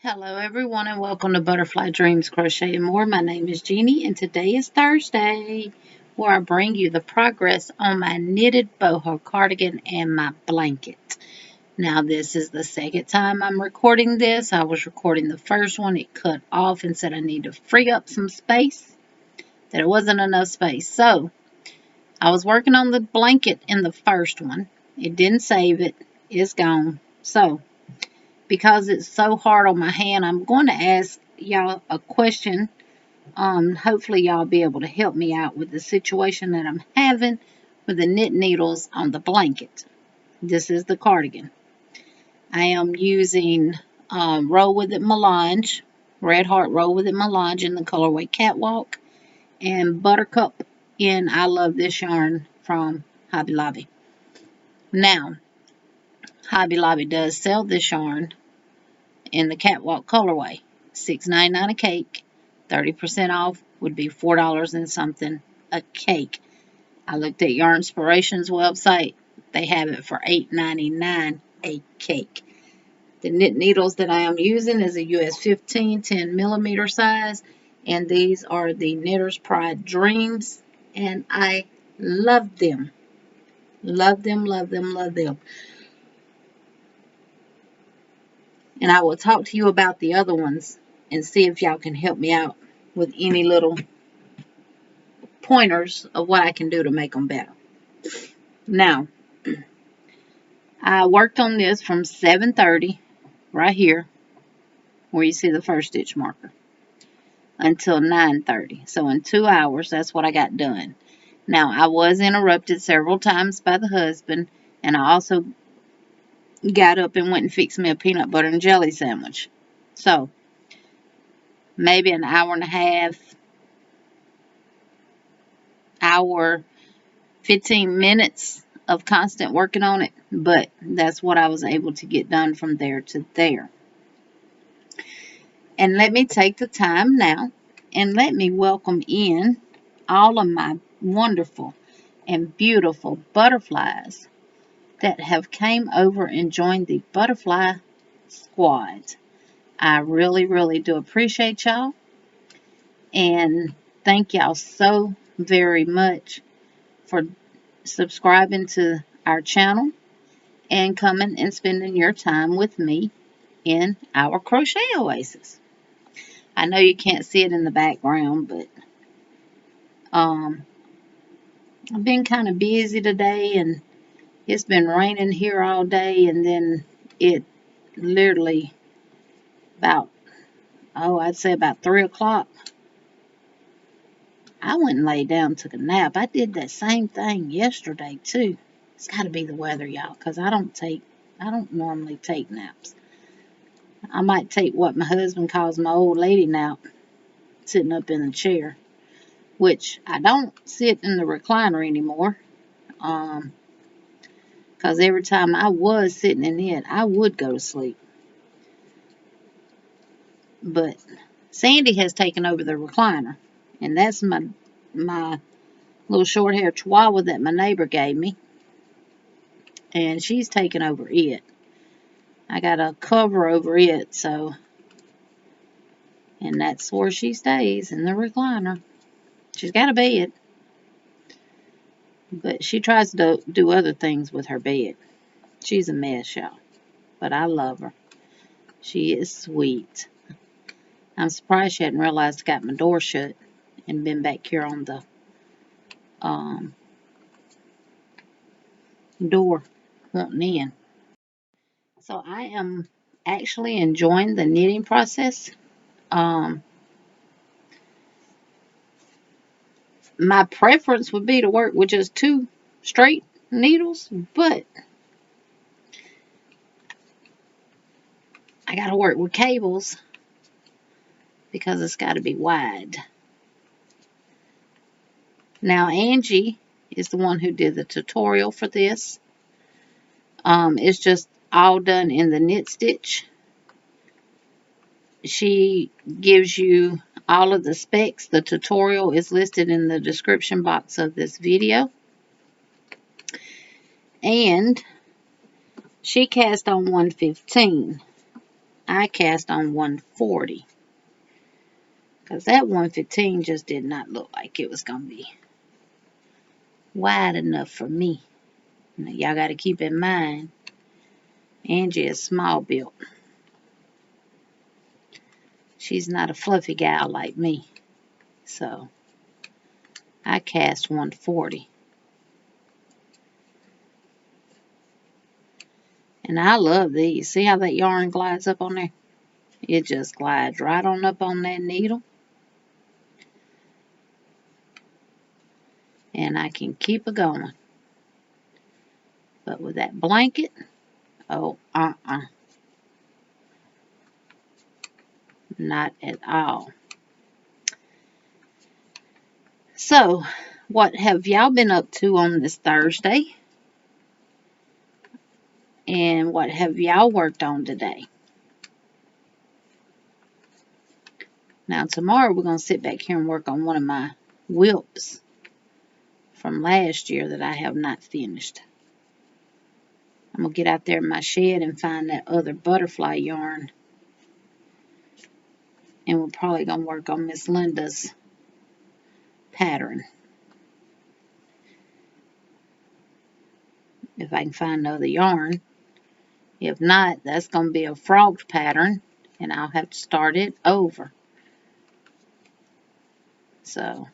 Hello everyone and welcome to Butterfly Dreams Crochet and More. My name is Jeannie and today is Thursday where I bring you the progress on my knitted boho cardigan and my blanket. Now this is the second time I'm recording this. I was recording the first one. It cut off and said I need to free up some space. That it wasn't enough space. So I was working on the blanket in the first one. It didn't save it. It's gone. So because it's so hard on my hand, I'm going to ask y'all a question. Hopefully y'all be able to help me out with the situation that I'm having with the knit needles on the blanket. This is the cardigan. I am using Roll With It Melange, Red Heart Roll With It Melange in the colorway Catwalk, and Buttercup in I Love This Yarn from Hobby Lobby. Now, Hobby Lobby does sell this yarn in the Catwalk colorway. $6.99 a cake. 30% off would be $4 and something a cake. I looked at Yarnspiration's website. They have it for $8.99 a cake. The knit needles that I am using is a US 15 10 millimeter size, and these are the Knitter's Pride Dreams, and I love them. Love them, love them, love them. And I will talk to you about the other ones and see if y'all can help me out with any little pointers of what I can do to make them better. Now, I worked on this from 7:30 right here where you see the first stitch marker until 9:30. So in 2 hours, that's what I got done. Now, I was interrupted several times by the husband, and I also got up and went and fixed me a peanut butter and jelly sandwich. So, maybe an hour and a half, hour, 15 minutes of constant working on it, but that's what I was able to get done from there to there. And let me take the time now and let me welcome in all of my wonderful and beautiful butterflies that have came over and joined the butterfly squad. I really, really do appreciate y'all, and thank y'all so very much for subscribing to our channel and coming and spending your time with me in our crochet oasis. I know you can't see it in the background, but I've been kind of busy today, and it's been raining here all day, and then it literally about, I'd say about 3 o'clock, I went and laid down and took a nap. I did that same thing yesterday, too. It's got to be the weather, y'all, because I don't normally take naps. I might take what my husband calls my old lady nap, sitting up in a chair, which I don't sit in the recliner anymore, because every time I was sitting in it, I would go to sleep. But Sandy has taken over the recliner, and that's my little short-haired chihuahua that my neighbor gave me, and she's taken over it. I got a cover over it, so, and that's where she stays, in the recliner. She's got a bed, but she tries to do other things with her bed. She's a mess, y'all, but I love her. She is sweet. I'm surprised she hadn't realized I got my door shut and been back here on the door wanting in. So I am actually enjoying the knitting process. My preference would be to work with just 2 straight needles, but I got to work with cables because it's got to be wide. Now, Angie is the one who did the tutorial for this. It's just all done in the knit stitch. She gives you all of the specs. The tutorial is listed in the description box of this video. And she cast on 115. I cast on 140. Because that 115 just did not look like it was going to be wide enough for me. Now, y'all got to keep in mind, Angie is small built. She's not a fluffy gal like me. So, I cast 140. And I love these. See how that yarn glides up on there? It just glides right on up on that needle. And I can keep it going. But with that blanket, oh, not at all. So, what have y'all been up to on this Thursday? And what have y'all worked on today? Now, tomorrow we're going to sit back here and work on one of my whips from last year that I have not finished. I'm going to get out there in my shed and find that other butterfly yarn. And we're probably going to work on Miss Linda's pattern. If I can find another yarn. If not, that's going to be a frog pattern. And I'll have to start it over. So,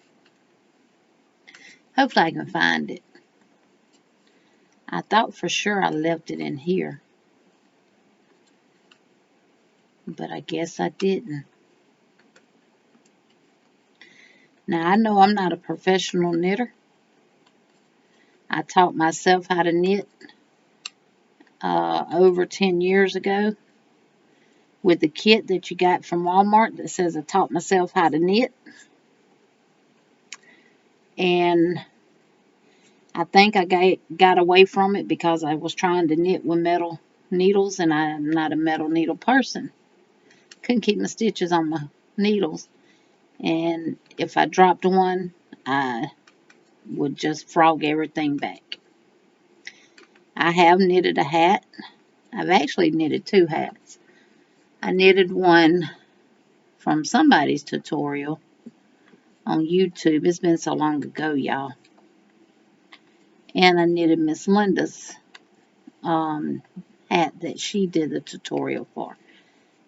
hopefully I can find it. I thought for sure I left it in here. But I guess I didn't. Now, I know I'm not a professional knitter. I taught myself how to knit over 10 years ago with the kit that you got from Walmart that says I taught myself how to knit. And I think I got away from it because I was trying to knit with metal needles, and I'm not a metal needle person. Couldn't keep my stitches on my needles. And if I dropped one, I would just frog everything back. I have knitted a hat. I've actually knitted 2 hats. I knitted one from somebody's tutorial on YouTube. It's been so long ago, y'all. And I knitted Miss Linda's hat that she did the tutorial for.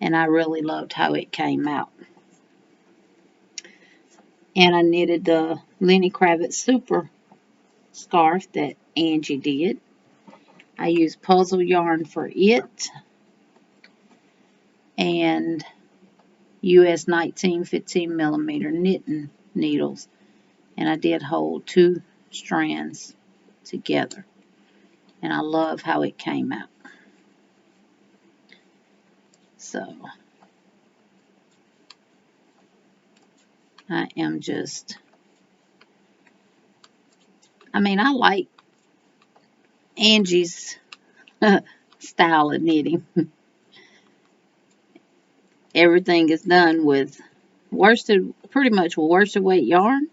And I really loved how it came out. And I knitted the Lenny Kravitz Super scarf that Angie did. I used puzzle yarn for it. And US 19 15 millimeter knitting needles. And I did hold 2 strands together. And I love how it came out. So, I am just, I like Angie's style of knitting. Everything is done with pretty much worsted weight yarn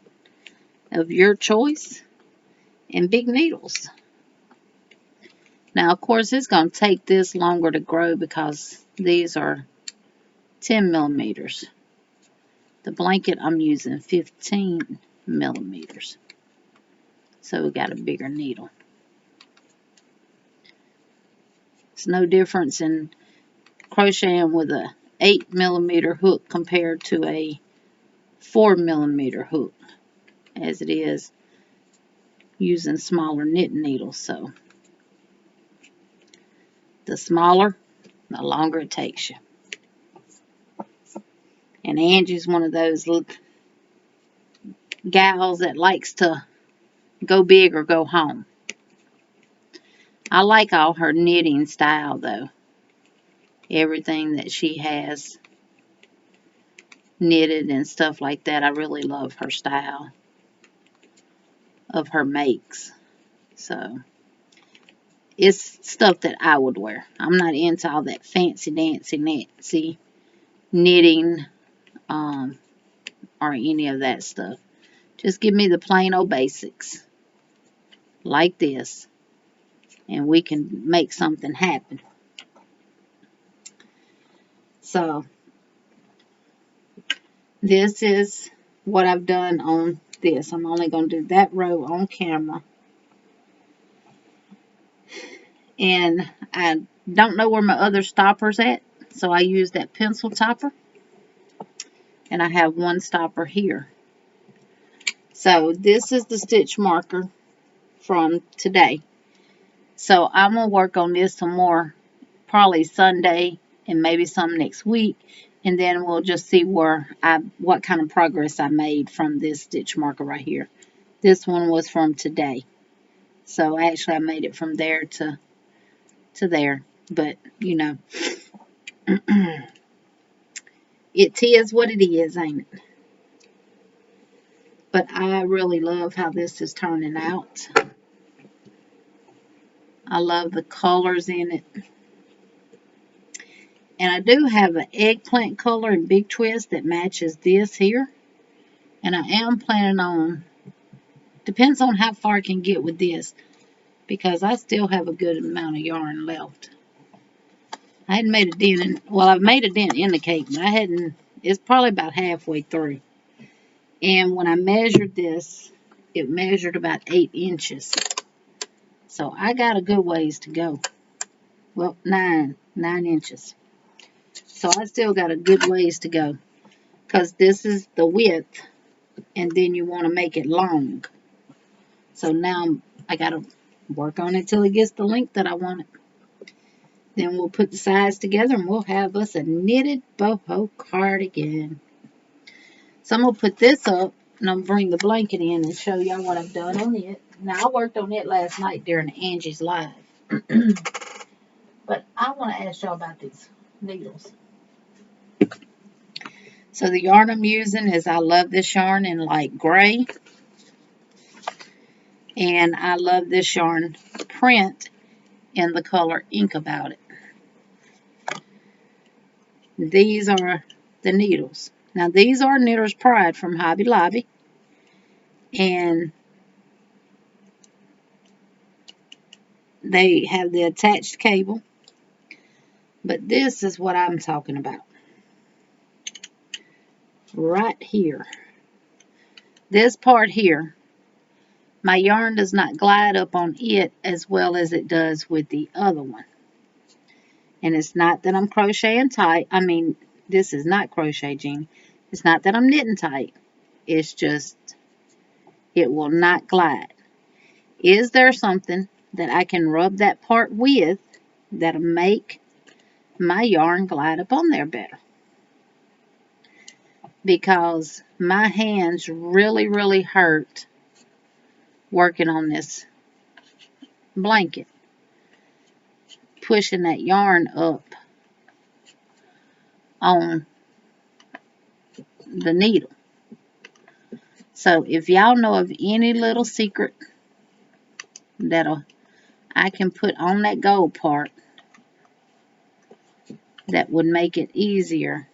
of your choice and big needles. Now, of course, it's going to take this longer to grow because these are 10 millimeters. The blanket I'm using 15 millimeters. So we got a bigger needle. It's no difference in crocheting with a 8 millimeter hook compared to a 4 millimeter hook as it is using smaller knitting needles. So the smaller, the longer it takes you. And Angie's one of those gals that likes to go big or go home. I like all her knitting style though. Everything that she has knitted and stuff like that. I really love her style of her makes. So it's stuff that I would wear. I'm not into all that fancy dancy knitting or any of that stuff. Just give me the plain old basics like this and we can make something happen. So this is what I've done on this. I'm only going to do that row on camera. And I don't know where my other stopper's at, so I use that pencil topper. And I have one stopper here. So this is the stitch marker from today. So I'm going to work on this some more, probably Sunday and maybe some next week. And then we'll just see what kind of progress I made from this stitch marker right here. This one was from today. So actually I made it from there to there. But, you know, it is what it is, ain't it? But I really love how this is turning out. I love the colors in it. And I do have an eggplant color in Big Twist that matches this here. And I am planning on, depends on how far I can get with this, because I still have a good amount of yarn left. I hadn't made a dent in, well, I've made a dent in the cake, but I hadn't, it's probably about halfway through. And when I measured this, it measured about 8 inches. So I got a good ways to go. Well, 9 inches. So I still got a good ways to go, because this is the width, and then you want to make it long. So now I got to work on it till it gets the length that I want it. Then we'll put the sides together and we'll have us a knitted boho cardigan. So I'm going to put this up and I'm going to bring the blanket in and show y'all what I've done on it. Now I worked on it last night during Angie's live. But I want to ask y'all about these needles. So the yarn I'm using is, I love this yarn in light gray. And I love this yarn print in the color Ink About It. These are the needles. Now these are Knitter's Pride from Hobby Lobby. And they have the attached cable. But this is what I'm talking about. Right here. This part here, my yarn does not glide up on it as well as it does with the other one. And it's not that I'm crocheting tight. I mean, this is not crochet, Jeannie. It's not that I'm knitting tight. It's just, it will not glide. Is there something that I can rub that part with that'll make my yarn glide up on there better? Because my hands really, really hurt working on this blanket. Pushing that yarn up on the needle. So if y'all know of any little secret that I can put on that gold part that would make it easier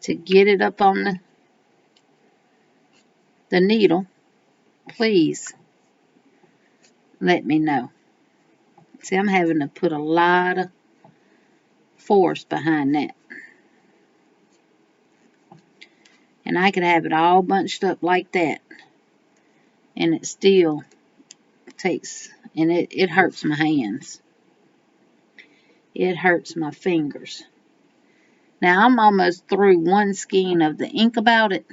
to get it up on the needle, please let me know. See, I'm having to put a lot of force behind that. And I could have it all bunched up like that. And it still takes, and it hurts my hands. It hurts my fingers. Now I'm almost through one skein of the Ink About It,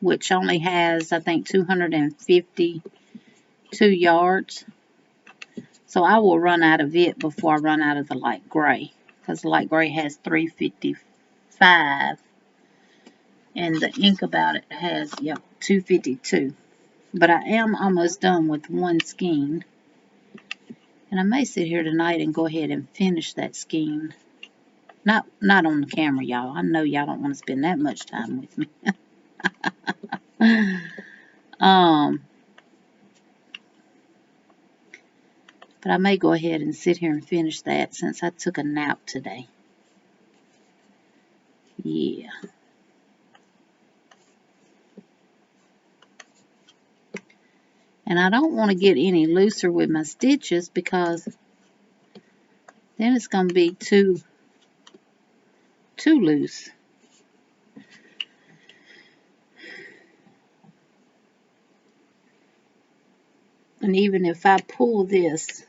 which only has, I think, 252 yards. So I will run out of it before I run out of the light gray, because the light gray has 355 and the Ink About It has, yep, 252. But I am almost done with one skein, and I may sit here tonight and go ahead and finish that skein. Not on the camera, y'all. I know y'all don't want to spend that much time with me. But I may go ahead and sit here and finish that since I took a nap today. Yeah. And I don't want to get any looser with my stitches, because then it's going to be too loose. And even if I pull this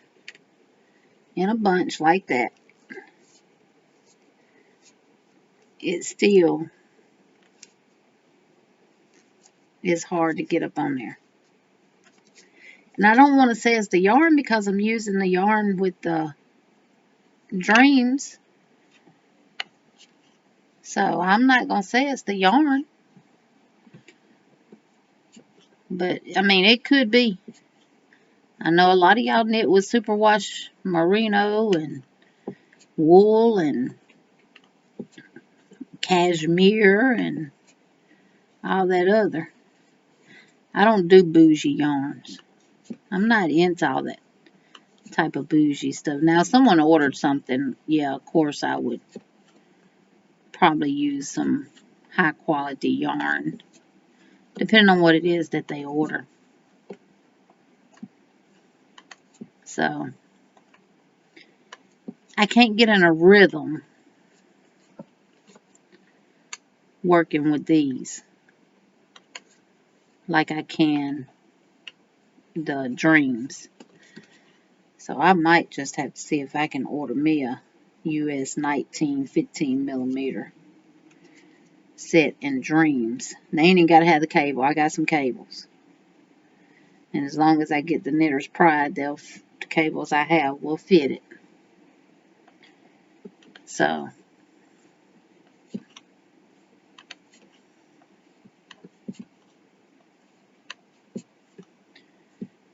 in a bunch like that, it still is hard to get up on there. And I don't want to say it's the yarn because I'm using the yarn with the Dreams. So I'm not going to say it's the yarn. But, I mean, it could be. I know a lot of y'all knit with superwash merino and wool and cashmere and all that other. I don't do bougie yarns. I'm not into all that type of bougie stuff. Now, if someone ordered something, yeah, of course I would probably use some high quality yarn, depending on what it is that they order. So, I can't get in a rhythm working with these like I can the Dreams. So I might just have to see if I can order me a US 19 15 millimeter set in Dreams. They ain't even got to have the cable. I got some cables. And as long as I get the Knitter's Pride, the cables I have will fit it. So,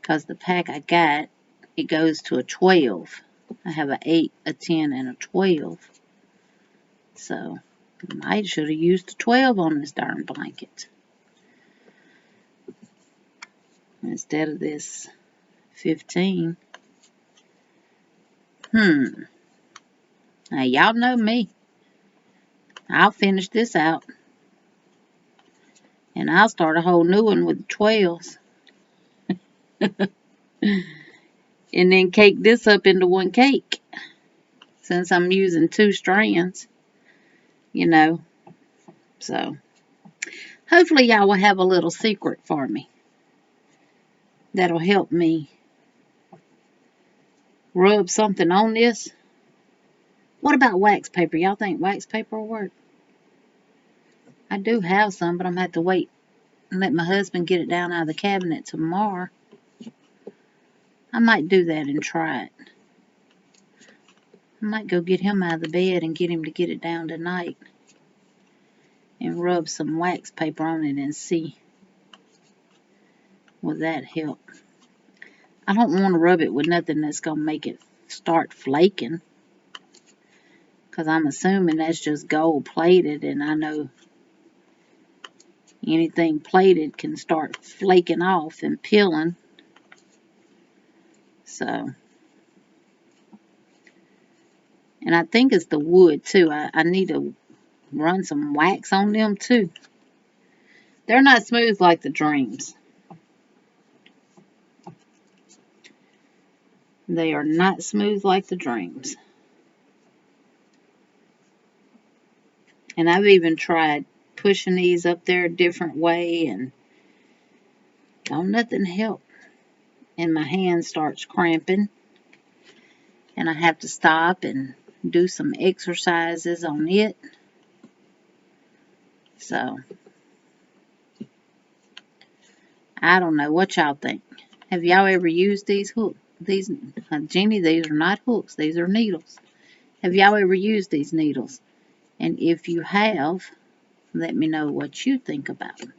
because the pack I got, it goes to a 12. I have an 8, a 10, and a 12. So, I might should have used a 12 on this darn blanket instead of this 15. Now, y'all know me. I'll finish this out. And I'll start a whole new one with 12s. And then cake this up into one cake. Since I'm using 2 strands. You know. So, hopefully y'all will have a little secret for me. That'll help me rub something on this. What about wax paper? Y'all think wax paper will work? I do have some, but I'm going to have to wait and let my husband get it down out of the cabinet tomorrow. I might do that and try it. I might go get him out of the bed and get him to get it down tonight. And rub some wax paper on it and see. Will that help? I don't want to rub it with nothing that's going to make it start flaking. Because I'm assuming that's just gold plated, and I know anything plated can start flaking off and peeling. So, and I think it's the wood too. I need to run some wax on them too. They're not smooth like the Dreams. They are not smooth like the Dreams. And I've even tried pushing these up there a different way, and don't nothing help. And my hand starts cramping. And I have to stop and do some exercises on it. So, I don't know what y'all think. Have y'all ever used these hooks? Jeannie, these are not hooks. These are needles. Have y'all ever used these needles? And if you have, let me know what you think about them.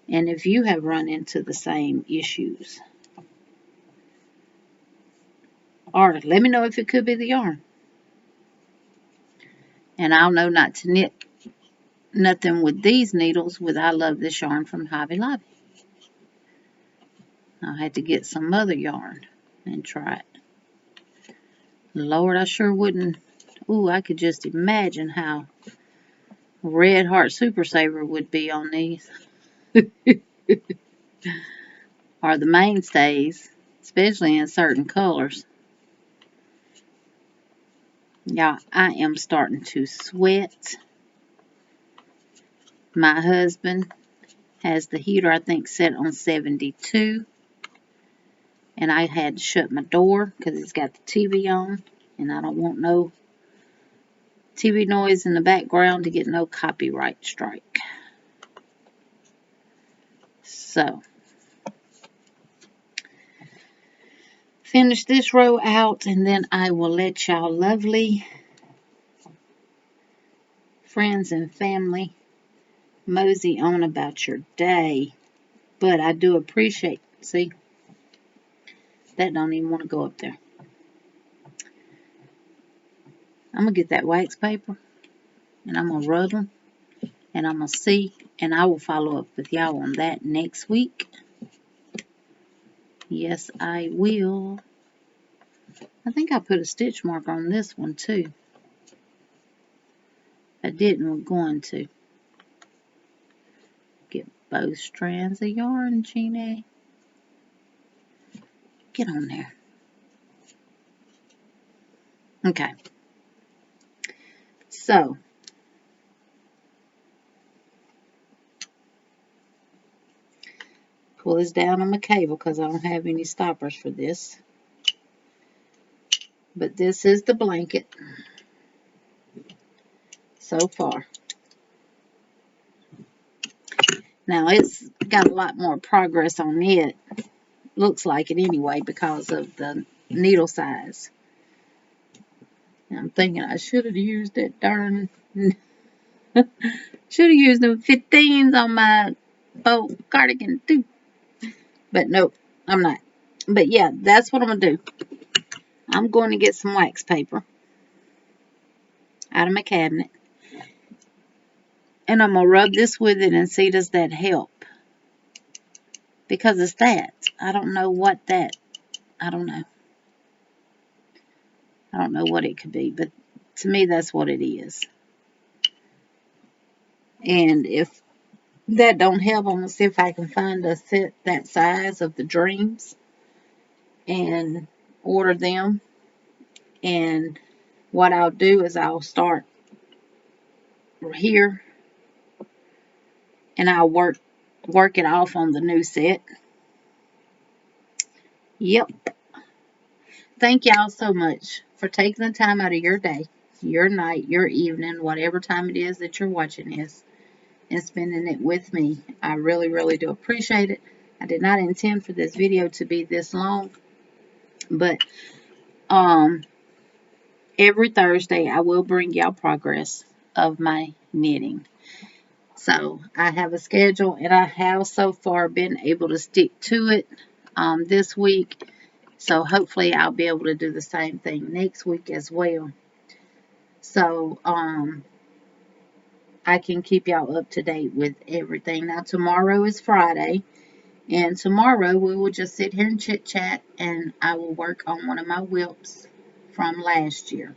And if you have run into the same issues. Or let me know if it could be the yarn. And I'll know not to knit nothing with these needles with I Love This Yarn from Hobby Lobby. I'll have to get some other yarn and try it. Lord, I sure wouldn't. Ooh, I could just imagine how Red Heart Super Saver would be on these. Or the mainstays, especially in certain colors. Y'all, I am starting to sweat. My husband has the heater, I think, set on 72. And I had to shut my door because it's got the TV on. And I don't want no TV noise in the background to get no copyright strike. So, finish this row out and then I will let y'all lovely friends and family mosey on about your day. But I do appreciate, see, that don't even want to go up there. I'm going to get that wax paper and I'm going to rub them and I'm going to see, and I will follow up with y'all on that next week. Yes, I will. I think I put a stitch mark on this one too. I didn't, we're going to. Get both strands of yarn, Jeannie. Get on there. Okay. So, pull this down on my cable because I don't have any stoppers for this. But this is the blanket so far. Now, it's got a lot more progress on it. Looks like it anyway because of the needle size. And I'm thinking I should have used that darn... should have used them 15s on my boho cardigan too. But nope, I'm not. But yeah, that's what I'm going to do. I'm going to get some wax paper out of my cabinet. And I'm going to rub this with it and see does that help. Because it's that. I don't know what that, I don't know. I don't know what it could be, but to me that's what it is. And if that don't help, I'm going to see if I can find a set that size of the dreams and order them. And what I'll do is I'll start here and I'll work it off on the new set. Yep. Thank y'all so much for taking the time out of your day, your night, your evening, whatever time it is that you're watching this, and spending it with me. I really, really do appreciate it. I did not intend for this video to be this long, but every Thursday I will bring y'all progress of my knitting. So I have a schedule and I have so far been able to stick to it this week. So hopefully I'll be able to do the same thing next week as well. So I can keep y'all up to date with everything. Now tomorrow is Friday. And tomorrow we will just sit here and chit chat and I will work on one of my whips from last year.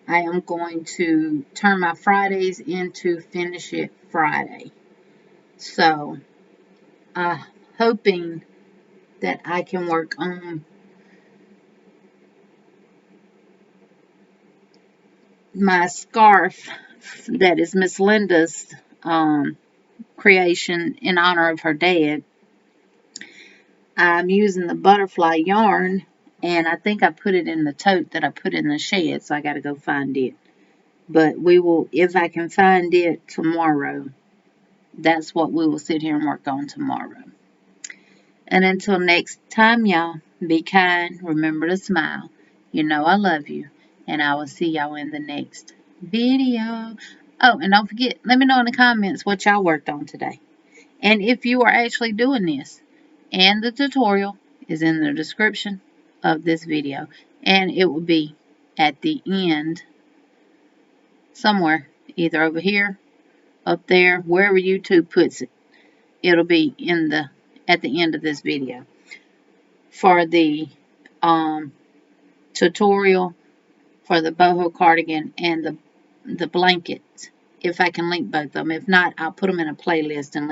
I am going to turn my Fridays into Finish It Friday. So, hoping that I can work on my scarf that is Miss Linda's creation in honor of her dad. I'm using the butterfly yarn, and I think I put it in the tote that I put in the shed, so I got to go find it. But we will, if I can find it tomorrow, that's what we will sit here and work on tomorrow. And until next time, y'all, be kind, remember to smile. You know I love you, and I will see y'all in the next video. Oh, and don't forget, let me know in the comments what y'all worked on today. And if you are actually doing this, and the tutorial is in the description of this video, and it will be at the end somewhere, either over here, up there, wherever YouTube puts it. It'll be in the at the end of this video for the tutorial for the boho cardigan and the blanket. If I can link both of them. If not, I'll put them in a playlist and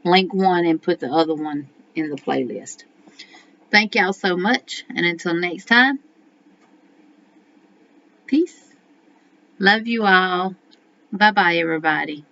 link one and put the other one in the playlist. Thank y'all so much, and until next time, Peace. Love you all. Bye-bye, everybody.